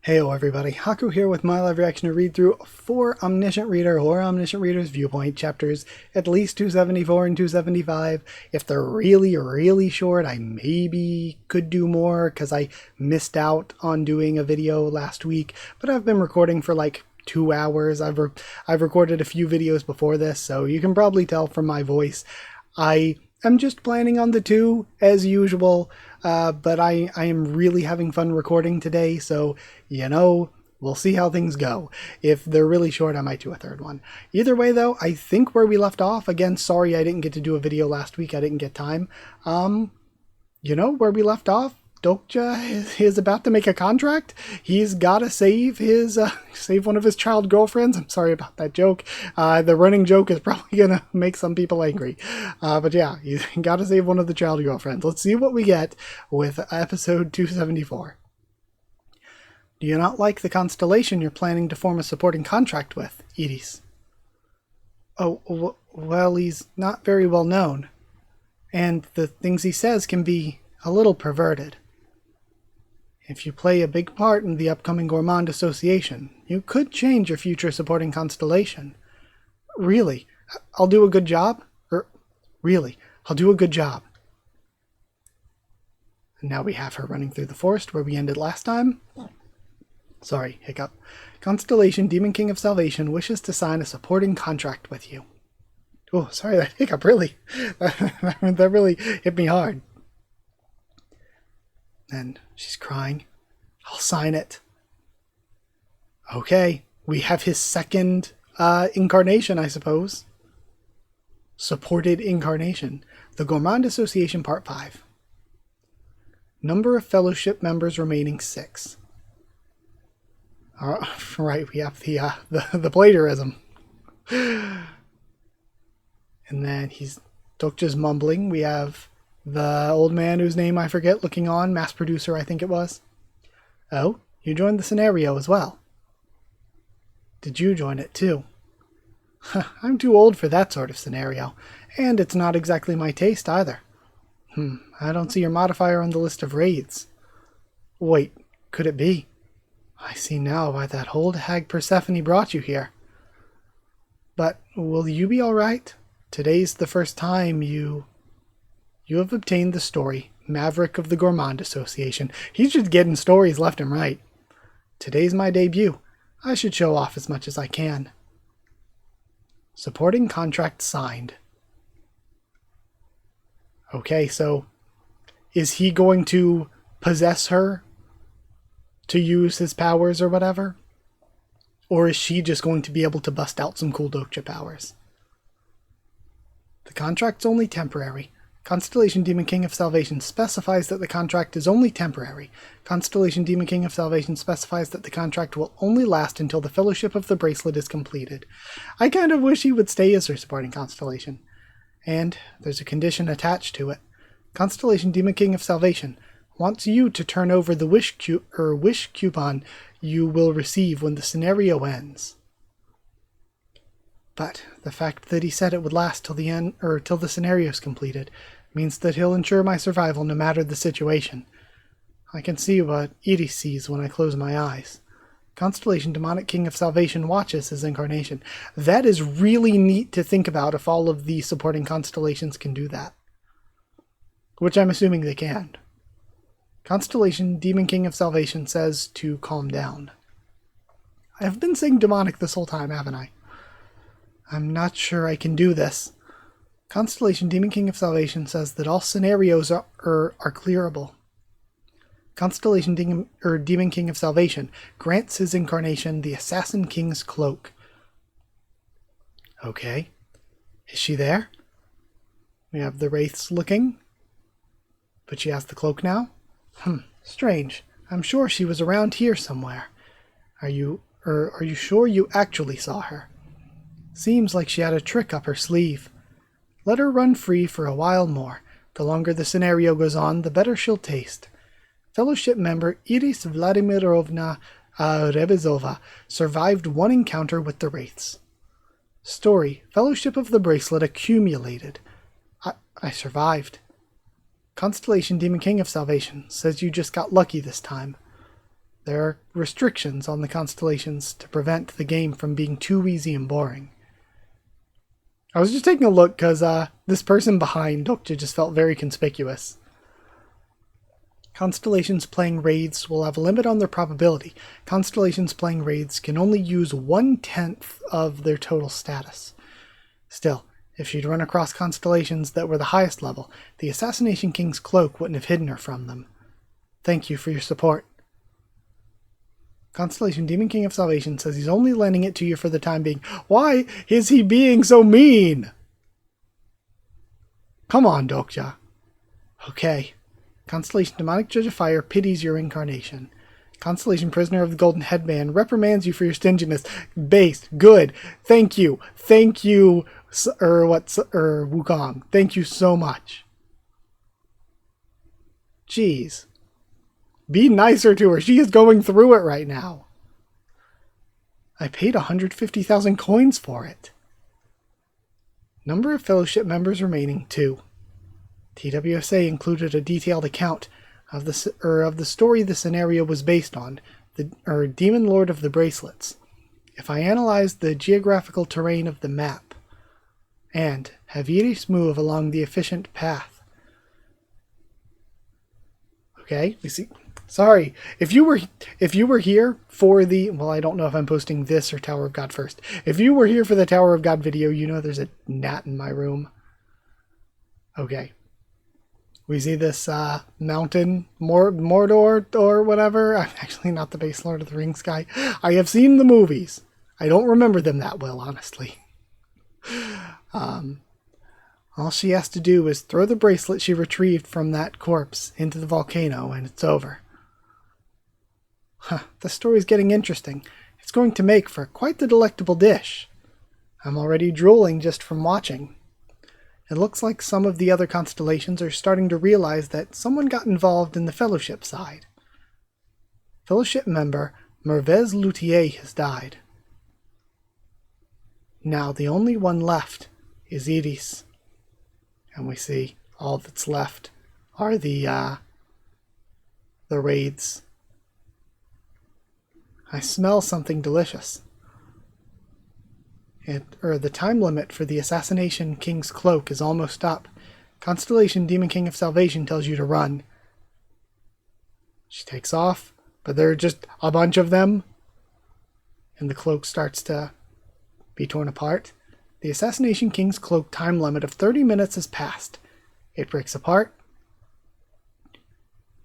Heyo everybody, Haku here with my live reaction to read through for Omniscient Reader or Omniscient Reader's Viewpoint chapters at least 274 and 275. If they're really short, I maybe could do more because I missed out on doing a video last week, but I've been recording for like 2 hours. I've recorded a few videos before this, so you can probably tell from my voice. I'm just planning on the 2 as usual, but I am really having fun recording today, so, we'll see how things go. If they're really short, I might do a 3rd one. Either way, though, I think where we left off, again, sorry I didn't get to do a video last week, I didn't get time. Where we left off, Dokja is about to make a contract. He's got to save one of his child girlfriends. I'm sorry about that joke. The running joke is probably going to make some people angry. But yeah, he's got to save one of the child girlfriends. Let's see what we get with episode 274. Do you not like the constellation you're planning to form a supporting contract with, Edis? Oh, well, he's not very well known. And the things he says can be a little perverted. If you play a big part in the upcoming Gourmand Association, you could change your future supporting constellation. Really? I'll do a good job? Really, I'll do a good job. And now we have her running through the forest where we ended last time. Sorry, hiccup. Constellation Demon King of Salvation wishes to sign a supporting contract with you. Oh, sorry, that hiccup really, that really hit me hard. And she's crying. I'll sign it. Okay, we have his second incarnation, I suppose. Supported incarnation. The Gourmand Association Part 5. Number of fellowship members remaining 6. Right, we have the plagiarism. And then Dokja's mumbling. We have the old man whose name I forget looking on, mass producer I think it was. Oh, you joined the scenario as well. Did you join it too? I'm too old for that sort of scenario, and it's not exactly my taste either. I don't see your modifier on the list of raids. Wait, could it be? I see now why that old hag Persephone brought you here. But will you be alright? Today's the first time you have obtained the story, Maverick of the Gourmand Association. He's just getting stories left and right. Today's my debut. I should show off as much as I can. Supporting contract signed. Okay, so is he going to possess her to use his powers or whatever? Or is she just going to be able to bust out some cool Dokja powers? The contract's only temporary. Constellation Demon King of Salvation specifies that the contract is only temporary. Constellation Demon King of Salvation specifies that the contract will only last until the Fellowship of the Bracelet is completed. I kind of wish he would stay as her supporting constellation. And there's a condition attached to it. Constellation Demon King of Salvation wants you to turn over the wish coupon you will receive when the scenario ends. But the fact that he said it would last till the end, or till the scenario is completed, means that he'll ensure my survival no matter the situation. I can see what Edis sees when I close my eyes. Constellation Demonic King of Salvation watches his incarnation. That is really neat to think about if all of the supporting constellations can do that. Which I'm assuming they can. Constellation Demon King of Salvation says to calm down. I have been saying demonic this whole time, haven't I? I'm not sure I can do this. Constellation Demon King of Salvation says that all scenarios are clearable. Constellation Demon King of Salvation grants his incarnation the Assassin King's cloak. Okay. Is she there? We have the wraiths looking. But she has the cloak now? Strange. I'm sure she was around here somewhere. Are you sure you actually saw her? Seems like she had a trick up her sleeve. Let her run free for a while more. The longer the scenario goes on, the better she'll taste. Fellowship member Iris Vladimirovna Rebezova survived one encounter with the Wraiths. Story: Fellowship of the Bracelet accumulated. I survived. Constellation Demon King of Salvation says you just got lucky this time. There are restrictions on the constellations to prevent the game from being too easy and boring. I was just taking a look because this person behind Dokja just felt very conspicuous. Constellations playing raids will have a limit on their probability. Constellations playing raids can only use 1/10 of their total status. Still, if she'd run across constellations that were the highest level, the Assassination King's cloak wouldn't have hidden her from them. Thank you for your support. Constellation Demon King of Salvation says he's only lending it to you for the time being. Why is he being so mean? Come on, Dokja. Okay. Constellation Demonic Judge of Fire pities your incarnation. Constellation Prisoner of the Golden Headband reprimands you for your stinginess. Based. Good. Thank you. Thank you, Wukong. Thank you so much. Jeez. Be nicer to her. She is going through it right now. I paid 150,000 coins for it. Number of Fellowship members remaining, 2. TWSA included a detailed account of the story the scenario was based on, the Demon Lord of the Bracelets. If I analyzed the geographical terrain of the map, and have Iris move along the efficient path. Okay, we see. Sorry, if you were here for the, well, I don't know if I'm posting this or Tower of God first. If you were here for the Tower of God video, you know there's a gnat in my room. Okay. We see this mountain, Mordor or whatever. I'm actually not the base Lord of the Rings guy. I have seen the movies. I don't remember them that well, honestly. All she has to do is throw the bracelet she retrieved from that corpse into the volcano, and it's over. Huh, the story's getting interesting. It's going to make for quite the delectable dish. I'm already drooling just from watching. It looks like some of the other constellations are starting to realize that someone got involved in the Fellowship side. Fellowship member Mervez Luthier has died. Now the only one left is Iris. And we see all that's left are the raids. I smell something delicious. The time limit for the Assassination King's cloak is almost up. Constellation Demon King of Salvation tells you to run. She takes off, but there are just a bunch of them. And the cloak starts to be torn apart. The Assassination King's cloak time limit of 30 minutes has passed. It breaks apart,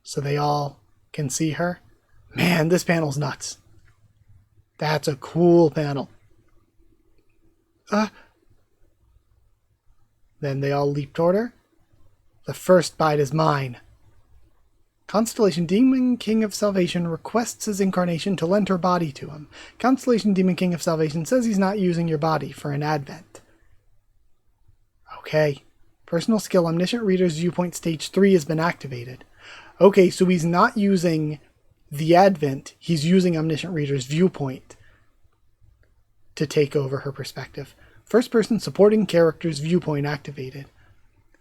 so they all can see her. Man, this panel's nuts. That's a cool panel. Then they all leap toward her. The first bite is mine. Constellation Demon King of Salvation requests his incarnation to lend her body to him. Constellation Demon King of Salvation says he's not using your body for an advent. Okay. Personal skill Omniscient Reader's Viewpoint Stage 3 has been activated. Okay, so he's not using the advent, he's using Omniscient Reader's Viewpoint to take over her perspective. First person supporting character's viewpoint activated.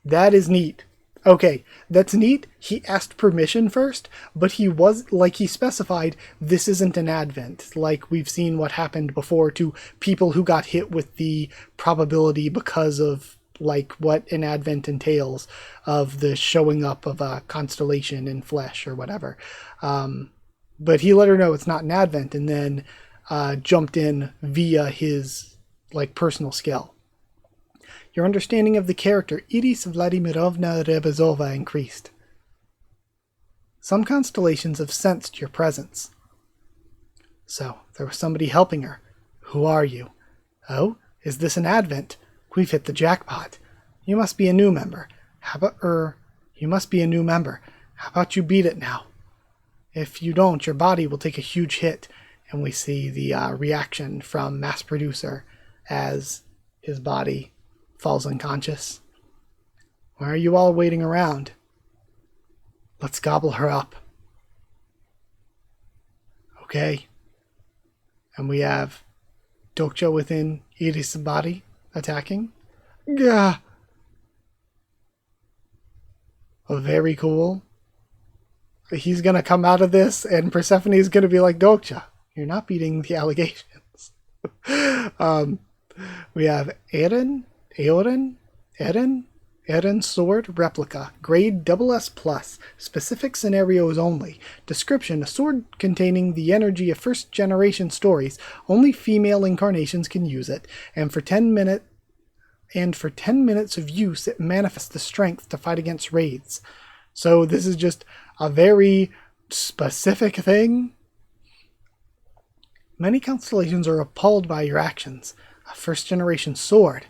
That is neat. Okay, that's neat. He asked permission first, but he specified this isn't an advent, like we've seen what happened before to people who got hit with the probability because of like what an advent entails of the showing up of a constellation in flesh or whatever. But he let her know it's not an advent, and then jumped in via his personal skill. Your understanding of the character Iris Vladimirovna Rebezova increased. Some constellations have sensed your presence. So, there was somebody helping her. Who are you? Oh, is this an advent? We've hit the jackpot. You must be a new member. You must be a new member. How about you beat it now? If you don't, your body will take a huge hit. And we see the reaction from Mass Producer as his body falls unconscious. Why are you all waiting around? Let's gobble her up. Okay. And we have Dokja within Iris' body attacking. Gah! Oh, very cool. he's going to come out of this and Persephone is going to be like, Dokja, you're not beating the allegations. We have Eren sword replica, grade SS+, specific scenarios only. Description, a sword containing the energy of first generation stories. Only female incarnations can use it, and for 10 minutes of use it manifests the strength to fight against wraiths. So this is just a very specific thing. Many constellations are appalled by your actions. A first generation sword.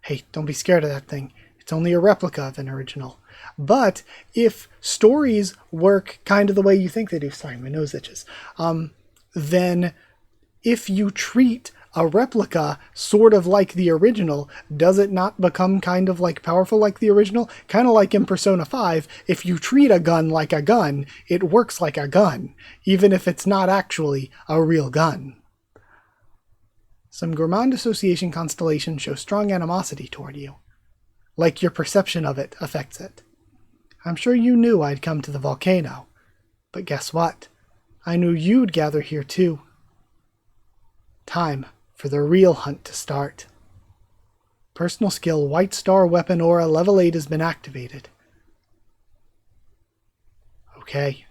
Hey, don't be scared of that thing. It's only a replica of an original. But if stories work kind of the way you think they do, sorry, my nose itches, then if you treat a replica sort of like the original, does it not become kind of like powerful like the original? Kind of like in Persona 5, if you treat a gun like a gun, it works like a gun, even if it's not actually a real gun. Some Gourmand Association constellations show strong animosity toward you. Like your perception of it affects it. I'm sure you knew I'd come to the volcano. But guess what? I knew you'd gather here too. Time for the real hunt to start. Personal skill White Star Weapon Aura level 8 has been activated. Okay.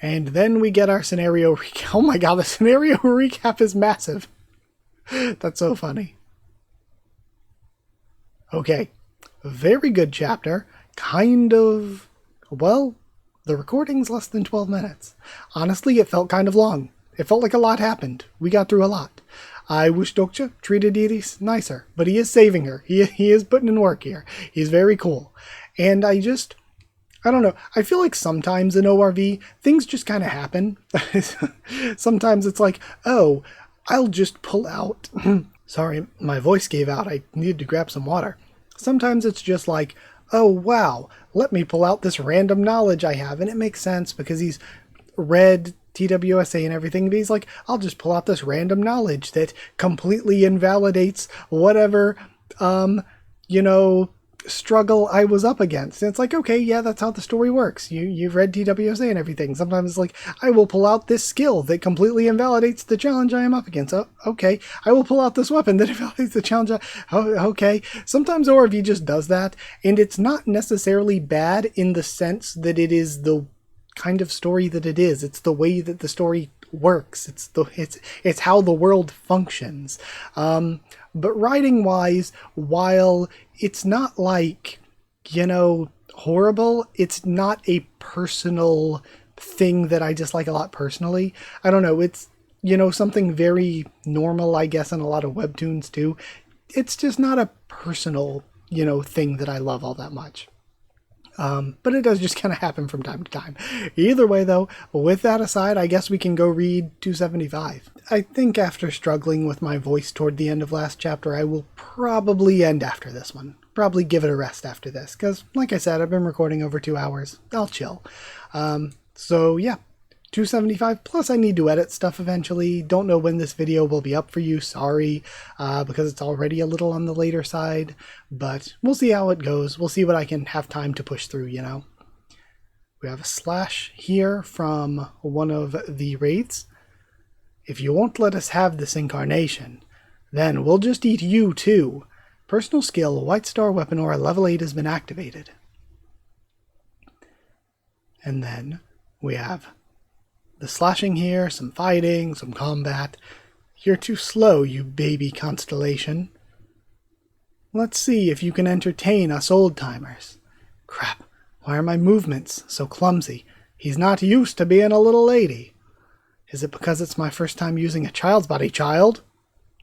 And then we get our scenario recap. Oh my god, the scenario recap is massive. That's so funny. Okay. Very good chapter. Kind of... Well, the recording's less than 12 minutes. Honestly, it felt kind of long. It felt like a lot happened. We got through a lot. I wish Dokja treated Iris nicer, but he is saving her. He is putting in work here. He's very cool. And I don't know. I feel like sometimes in ORV, things just kind of happen. Sometimes it's like, oh, I'll just pull out. Sorry, my voice gave out. I needed to grab some water. Sometimes it's just like, oh, wow, let me pull out this random knowledge I have. And it makes sense because he's read TWSA and everything. But he's like, I'll just pull out this random knowledge that completely invalidates whatever, struggle I was up against. And it's like, okay, yeah, that's how the story works. You've read TWSA and everything. Sometimes it's like, I will pull out this skill that completely invalidates the challenge I am up against. Oh, okay. I will pull out this weapon that invalidates the challenge. Okay. Sometimes ORV just does that, and it's not necessarily bad in the sense that it is the kind of story that it is. It's the way that the story works. It's how the world functions. But writing wise, while it's not like, horrible, it's not a personal thing that I dislike a lot personally. I don't know. It's, something very normal, I guess, in a lot of webtoons too. It's just not a personal, thing that I love all that much. But it does just kind of happen from time to time. Either way, though, with that aside, I guess we can go read 275. I think after struggling with my voice toward the end of last chapter, I will probably end after this one. Probably give it a rest after this, because, like I said, I've been recording over 2 hours. I'll chill. So, yeah. 275, plus I need to edit stuff eventually. Don't know when this video will be up for you, sorry, because it's already a little on the later side, but we'll see how it goes. We'll see what I can have time to push through, We have a slash here from one of the wraiths. If you won't let us have this incarnation, then we'll just eat you too. Personal skill, White Star Weapon Aura level 8 has been activated. And then we have the slashing here, some fighting, some combat. You're too slow, you baby constellation. Let's see if you can entertain us old-timers. Crap, why are my movements so clumsy? He's not used to being a little lady. Is it because it's my first time using a child's body, child?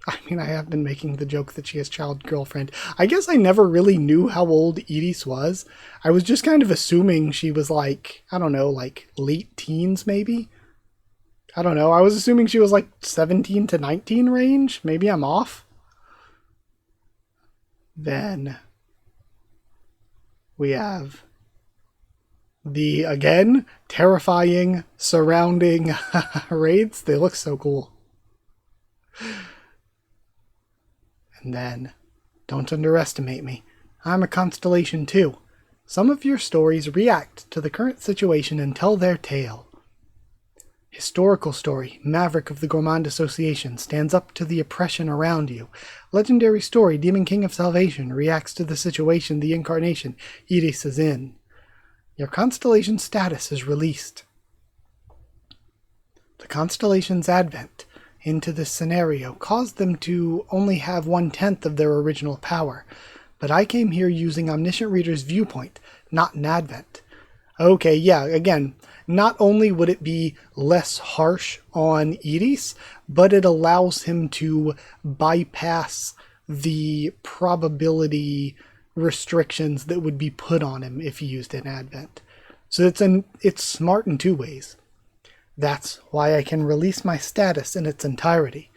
I mean, I have been making the joke that she has child girlfriend. I guess I never really knew how old Iris was. I was just kind of assuming she was like, I don't know, like late teens maybe? I don't know. I was assuming she was like 17 to 19 range. Maybe I'm off. Then we have the, again, terrifying surrounding raids. They look so cool. And then, don't underestimate me. I'm a constellation too. Some of your stories react to the current situation and tell their tale. Historical story, Maverick of the Gourmand Association, stands up to the oppression around you. Legendary story, Demon King of Salvation, reacts to the situation the incarnation, Iris, is in. Your constellation status is released. The constellation's advent into this scenario caused them to only have 1/10 of their original power, but I came here using Omniscient Reader's Viewpoint, not an advent. Okay, yeah, again, not only would it be less harsh on Iris, but it allows him to bypass the probability restrictions that would be put on him if he used an advent. So it's smart in 2 ways. That's why I can release my status in its entirety.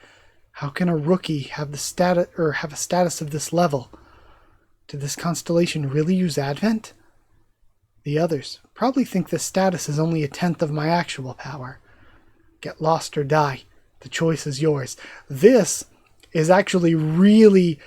How can a rookie have a status of this level? Did this constellation really use advent? The others probably think this status is only 1/10 of my actual power. Get lost or die. The choice is yours. This is actually really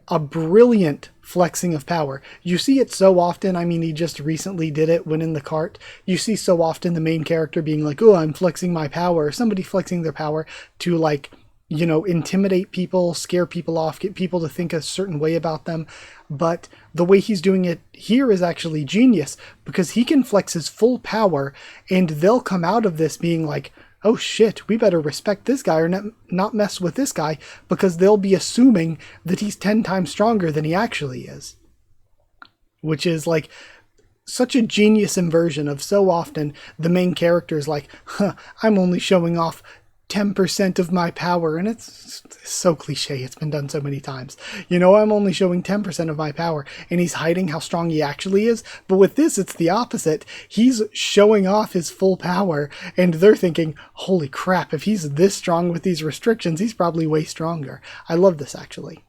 a brilliant flexing of power. You see it so often. I mean, he just recently did it when in the cart. You see so often the main character being like, oh, I'm flexing my power. Or somebody flexing their power to, like, you know, intimidate people, scare people off, get people to think a certain way about them. But the way he's doing it here is actually genius, because he can flex his full power and they'll come out of this being like, oh shit, we better respect this guy or not mess with this guy, because they'll be assuming that he's 10 times stronger than he actually is. Which is like such a genius inversion of so often the main character is like, I'm only showing off 10% of my power, and it's so cliche, it's been done so many times. You know, I'm only showing 10% of my power, and he's hiding how strong he actually is. But with this, it's the opposite. He's showing off his full power, and they're thinking, holy crap, if he's this strong with these restrictions, he's probably way stronger. I love this, actually.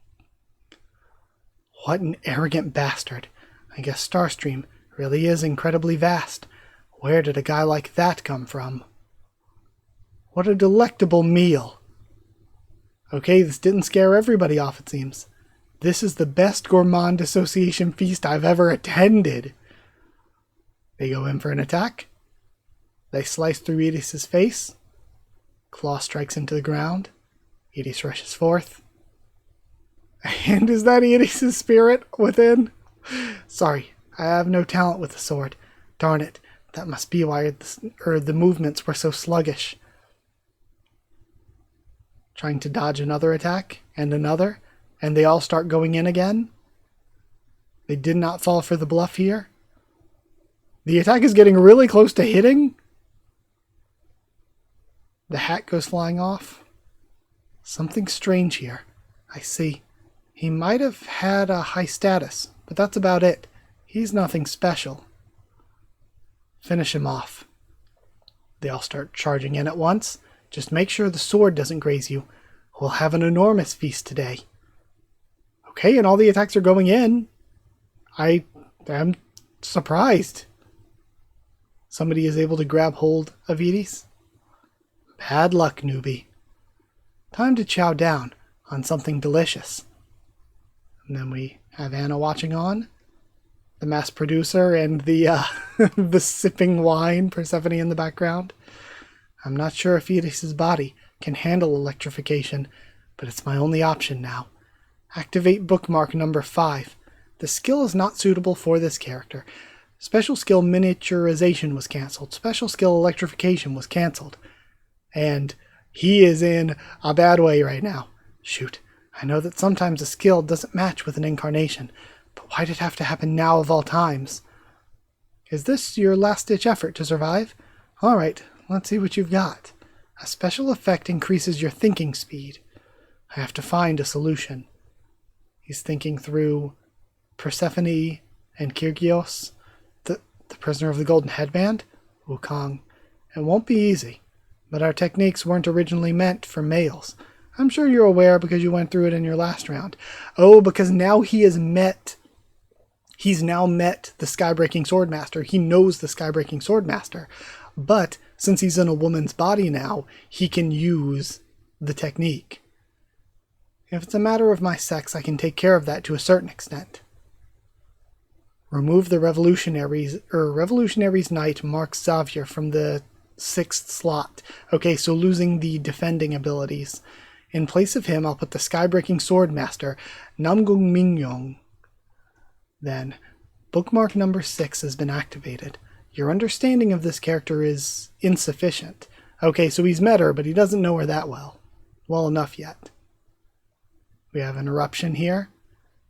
What an arrogant bastard. I guess Starstream really is incredibly vast. Where did a guy like that come from? What a delectable meal. Okay, this didn't scare everybody off, it seems. This is the best Gourmand Association feast I've ever attended. They go in for an attack. They slice through Iris's face. Claw strikes into the ground. Iris rushes forth. And is that Iris's spirit within? Sorry, I have no talent with the sword. Darn it, that must be why the movements were so sluggish. Trying to dodge another attack, and another, and they all start going in again. They did not fall for the bluff here. The attack is getting really close to hitting. The hat goes flying off. Something strange here. I see. He might have had a high status, but that's about it. He's nothing special. Finish him off. They all start charging in at once. Just make sure the sword doesn't graze you. We'll have an enormous feast today. Okay, and all the attacks are going in. I am surprised. Somebody is able to grab hold of Iris. Bad luck, newbie. Time to chow down on something delicious. And then we have Anna watching on. The mass producer and the the sipping wine, Persephone in the background. I'm not sure if Iris's body can handle electrification, but it's my only option now. Activate bookmark number 5. The skill is not suitable for this character. Special skill miniaturization was cancelled. Special skill electrification was cancelled. And he is in a bad way right now. Shoot, I know that sometimes a skill doesn't match with an incarnation, but why did it have to happen now of all times? Is this your last-ditch effort to survive? Alright, let's see what you've got. A special effect increases your thinking speed. I have to find a solution. He's thinking through Persephone and Kyrgios, the prisoner of the golden headband, Wukong. It won't be easy, but our techniques weren't originally meant for males. I'm sure you're aware because you went through it in your last round. Oh, because now he's now met the Skybreaking Swordmaster. He knows the Skybreaking Swordmaster. But since he's in a woman's body now, he can use the technique. If it's a matter of my sex, I can take care of that to a certain extent. Remove the Revolutionary's Knight Mark Xavier from the 6th slot. Okay, so losing the defending abilities. In place of him, I'll put the Skybreaking Swordmaster, Namgung Mingyong. Then, bookmark number 6 has been activated. Your understanding of this character is insufficient. Okay, so he's met her, but he doesn't know her that well. Well enough yet. We have an eruption here.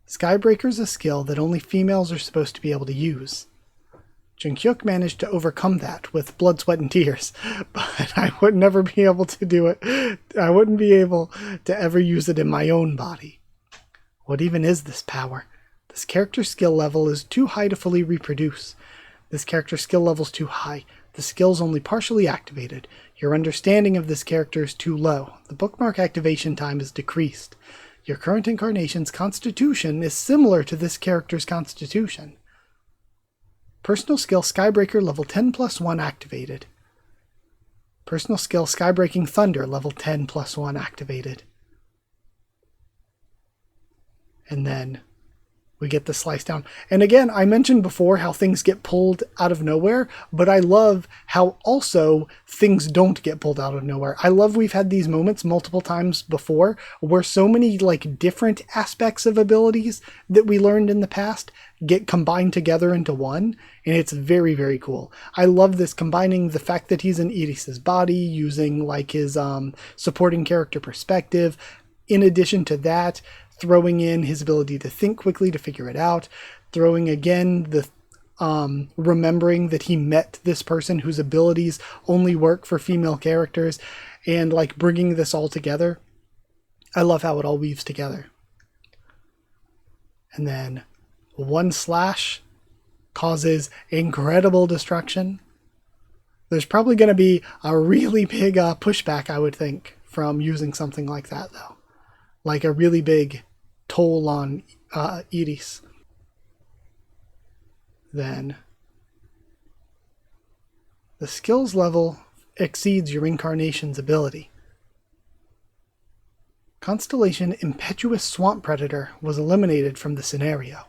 Skybreaker's a skill that only females are supposed to be able to use. Junghyuk managed to overcome that with blood, sweat, and tears, but I would never be able to do it. I wouldn't be able to ever use it in my own body. What even is this power? This character's skill level is too high to fully reproduce. This character's skill level's too high. The skill's only partially activated. Your understanding of this character is too low. The bookmark activation time is decreased. Your current incarnation's constitution is similar to this character's constitution. Personal skill Skybreaker level 10+1 activated. Personal skill Skybreaking Thunder level 10+1 activated. And then we get the slice down. And again, I mentioned before how things get pulled out of nowhere, but I love how also things don't get pulled out of nowhere. I love we've had these moments multiple times before where so many like different aspects of abilities that we learned in the past get combined together into one, and it's very, very cool. I love this, combining the fact that he's in Iris's body, using like his supporting character perspective. In addition to that, throwing in his ability to think quickly to figure it out, throwing again the remembering that he met this person whose abilities only work for female characters, and like bringing this all together. I love how it all weaves together. And then one slash causes incredible destruction. There's probably going to be a really big pushback, I would think, from using something like that, though. Like a really big toll on Iris. Then the skills level exceeds your incarnation's ability. Constellation Impetuous Swamp Predator was eliminated from the scenario.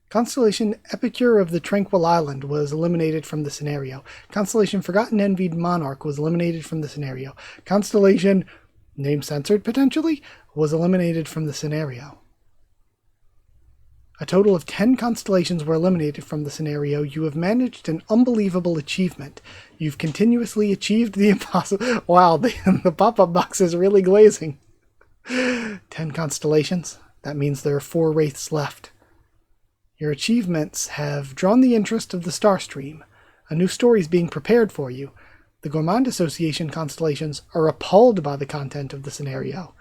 Constellation Epicure of the Tranquil Island was eliminated from the scenario. Constellation Forgotten Envied Monarch was eliminated from the scenario. Constellation, name censored potentially, was eliminated from the scenario. A total of 10 constellations were eliminated from the scenario. You have managed an unbelievable achievement. You've continuously achieved the impossible. Wow, the pop-up box is really glazing. 10 constellations. That means there are 4 wraiths left. Your achievements have drawn the interest of the Starstream. A new story is being prepared for you. The Gourmand Association constellations are appalled by the content of the scenario.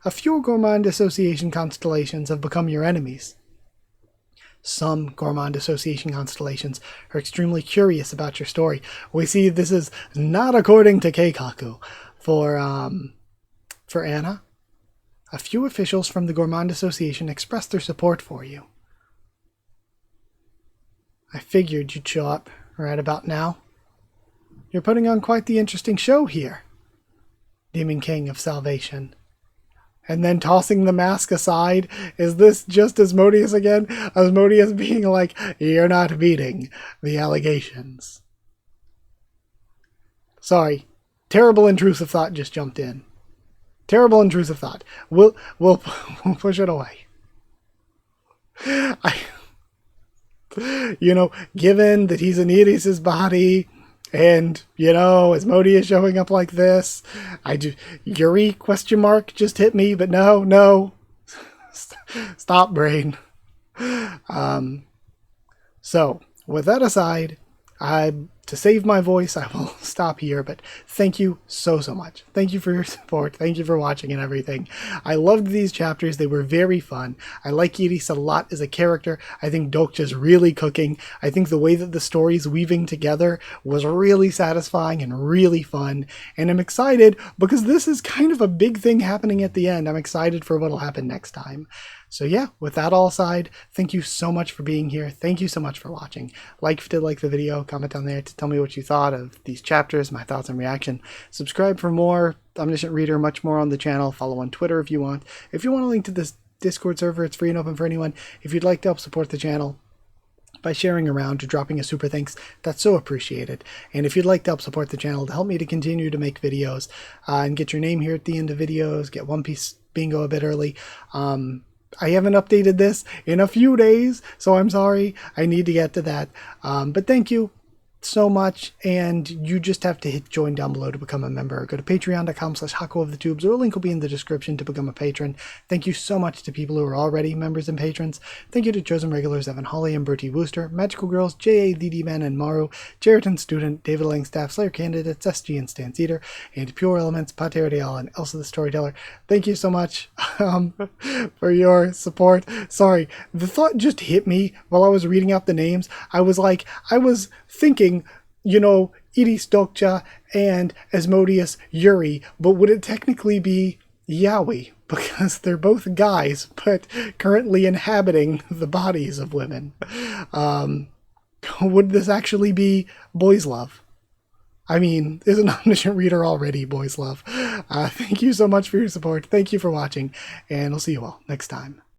A few Gourmand Association constellations have become your enemies. Some Gourmand Association constellations are extremely curious about your story. We see this is not according to Keikaku. For Anna, a few officials from the Gourmand Association expressed their support for you. I figured you'd show up right about now. You're putting on quite the interesting show here, Demon King of Salvation. And then tossing the mask aside, is this just Asmodeus again? Asmodeus being like, you're not beating the allegations. Sorry, terrible intrusive thought just jumped in. Terrible intrusive thought. We'll push it away. Given that he's in Iris's body, and, Asmodeus showing up like this, Yuri question mark just hit me, but no. Stop, brain. So, with that aside, to save my voice, I will stop here, but thank you so much. Thank you for your support. Thank you for watching and everything. I loved these chapters. They were very fun. I like Iris a lot as a character. I think Dokja's really cooking. I think the way that the story's weaving together was really satisfying and really fun. And I'm excited because this is kind of a big thing happening at the end. I'm excited for what'll happen next time. So yeah, with that all aside, thank you so much for being here. Thank you so much for watching. Like if you did like the video, comment down there to tell me what you thought of these chapters, my thoughts and reaction. Subscribe for more Omniscient Reader, much more on the channel. Follow on Twitter if you want. If you want a link to this Discord server, it's free and open for anyone. If you'd like to help support the channel, by sharing around or dropping a super thanks. That's so appreciated. And if you'd like to help support the channel to help me to continue to make videos and get your name here at the end of videos, get One Piece bingo a bit early, I haven't updated this in a few days, so I'm sorry. I need to get to that. But thank you so much, and you just have to hit join down below to become a member. Go to patreon.com/Haku of the Tubes, or a link will be in the description to become a patron. Thank you so much to people who are already members and patrons. Thank you to chosen regulars Evan Hawley and Bertie Wooster, Magical Girls, J.A.D.D. Man and Maru, Jeriton Student, David Langstaff, Slayer Candidates, SG and Stan Cedar, and Pure Elements, Pater Deal, and Elsa the Storyteller. Thank you so much for your support. Sorry, the thought just hit me while I was reading out the names. I was thinking, you know, Iris Dokja and Asmodeus Yuri, but would it technically be Yaoi? Because they're both guys, but currently inhabiting the bodies of women. Would this actually be boys' love? I mean, isn't Omniscient Reader already boys' love? Thank you so much for your support. Thank you for watching, and I'll see you all next time.